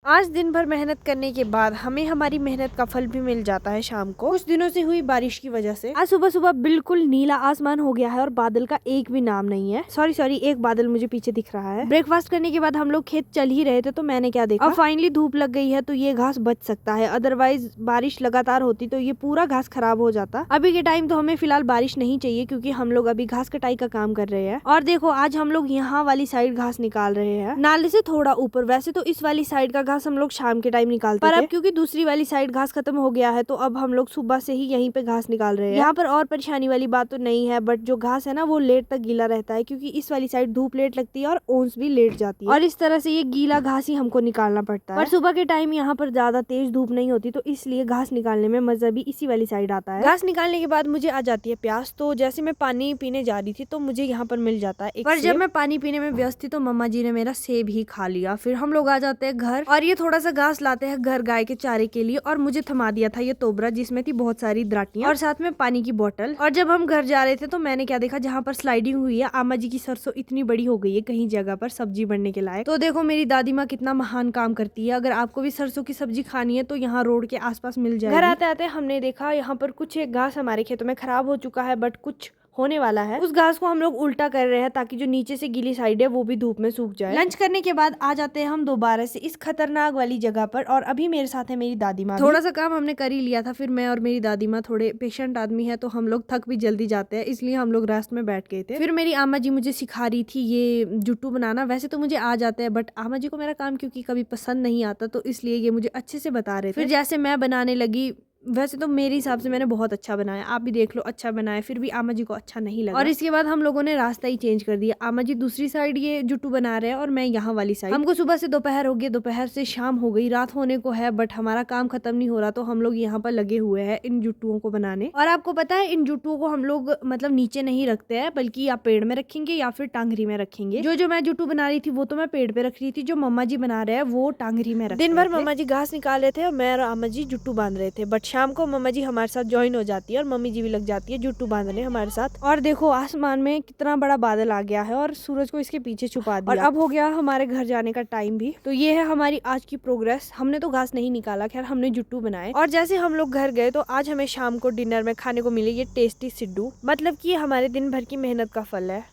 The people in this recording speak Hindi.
आज दिन भर मेहनत करने के बाद हमें हमारी मेहनत का फल भी मिल जाता है शाम को। कुछ दिनों से हुई बारिश की वजह से आज सुबह सुबह बिल्कुल नीला आसमान हो गया है और बादल का एक भी नाम नहीं है। सॉरी एक बादल मुझे पीछे दिख रहा है। ब्रेकफास्ट करने के बाद हम लोग खेत चल ही रहे थे तो मैंने क्या देखा, अब फाइनली धूप लग गई है तो ये घास बच सकता है, अदरवाइज बारिश लगातार होती तो ये पूरा घास खराब हो जाता। अभी के टाइम तो हमें फिलहाल बारिश नहीं चाहिए क्योंकि हम लोग अभी घास कटाई का काम कर रहे हैं। और देखो आज हम लोग यहाँ वाली साइड घास निकाल रहे हैं, नाले से थोड़ा ऊपर। वैसे तो इस वाली साइड का घास हम लोग शाम के टाइम निकालते थे, पर अब क्योंकि दूसरी वाली साइड घास खत्म हो गया है तो अब हम लोग सुबह से ही यहीं पे घास निकाल रहे हैं। यहाँ पर और परेशानी वाली बात तो नहीं है, बट जो घास है ना वो लेट तक गीला रहता है क्योंकि इस वाली साइड धूप लेट लगती है और ओंस भी लेट जाती है और इस तरह से ये गीला घास ही हमको निकालना पड़ता है। पर सुबह के टाइम यहाँ पर ज्यादा तेज धूप नहीं होती तो इसलिए घास निकालने में मजा भी इसी वाली साइड आता है। घास निकालने के बाद मुझे आ जाती है प्यास, तो जैसे मैं पानी पीने जा रही थी तो मुझे यहाँ पर मिल जाता है पर जब मैं पानी पीने में व्यस्त थी तो मम्मा जी ने मेरा सेब ही खा लिया। फिर हम लोग आ जाते हैं घर और ये थोड़ा सा घास लाते हैं घर गाय के चारे के लिए, और मुझे थमा दिया था ये तोबरा जिसमें थी बहुत सारी दराटियां और साथ में पानी की बोतल। और जब हम घर जा रहे थे तो मैंने क्या देखा, जहाँ पर स्लाइडिंग हुई है आमा जी की सरसों इतनी बड़ी हो गई है कहीं जगह पर सब्जी बनने के लायक। तो देखो मेरी दादी माँ कितना महान काम करती है। अगर आपको भी सरसों की सब्जी खानी है तो यहाँ रोड के आसपास मिल जाएगी। घर आते आते हमने देखा यहाँ पर कुछ एक घास हमारे खेतों में खराब हो चुका है, बट कुछ होने वाला है। उस घास को हम लोग उल्टा कर रहे हैं ताकि जो नीचे से गीली साइड है वो भी धूप में सूख जाए। लंच करने के बाद आ जाते हैं हम दोबारा से इस खतरनाक वाली जगह पर, और अभी मेरे साथ है मेरी दादी माँ। थोड़ा सा काम हमने कर ही लिया था, फिर मैं और मेरी दादी माँ थोड़े पेशेंट आदमी है तो हम लोग थक भी जल्दी जाते हैं, इसलिए हम लोग रास्ते में बैठ गए थे। फिर मेरी आमा जी मुझे सिखा रही थी ये जुट्टू बनाना। वैसे तो मुझे आ जाता है बट आमा जी को मेरा काम क्योंकि कभी पसंद नहीं आता तो इसलिए ये मुझे अच्छे से बता रहे थे। फिर जैसे मैं बनाने लगी, वैसे तो मेरे हिसाब से मैंने बहुत अच्छा बनाया, आप भी देख लो अच्छा बनाया, फिर भी आमा जी को अच्छा नहीं लगा। और इसके बाद हम लोगों ने रास्ता ही चेंज कर दिया। आमा जी दूसरी साइड ये जुट्टू बना रहे हैं और मैं यहाँ वाली साइड। हमको सुबह से दोपहर हो गई, दोपहर से शाम हो गई, रात होने को है, बट हमारा काम खत्म नहीं हो रहा तो हम लोग यहाँ पर लगे हुए हैं इन जुट्टुओं को बनाने। और आपको पता है इन जुट्टुओं को हम लोग मतलब नीचे नहीं रखते हैं, बल्कि या पेड़ में रखेंगे या फिर टांगरी में रखेंगे। जो मैं जुट्टू बना रही थी वो तो मैं पेड़ पे रख रही थी, जो मम्मा जी बना रहे हैं वो टांगरी में रख। दिन भर मम्मा जी घास निकाल रहे थे और मैं और आमा जी जुट्टू बांध रहे थे, बट शाम को मम्मा जी हमारे साथ ज्वाइन हो जाती है और मम्मी जी भी लग जाती है जुट्टू बांधने हमारे साथ। और देखो आसमान में कितना बड़ा बादल आ गया है और सूरज को इसके पीछे छुपा दिया। और अब हो गया हमारे घर जाने का टाइम भी। तो ये है हमारी आज की प्रोग्रेस। हमने तो घास नहीं निकाला, खैर हमने जुट्टू बनाए। और जैसे हम लोग घर गए तो आज हमें शाम को डिनर में खाने को मिले ये टेस्टी सिड्डू, मतलब कि हमारे दिन भर की मेहनत का फल है।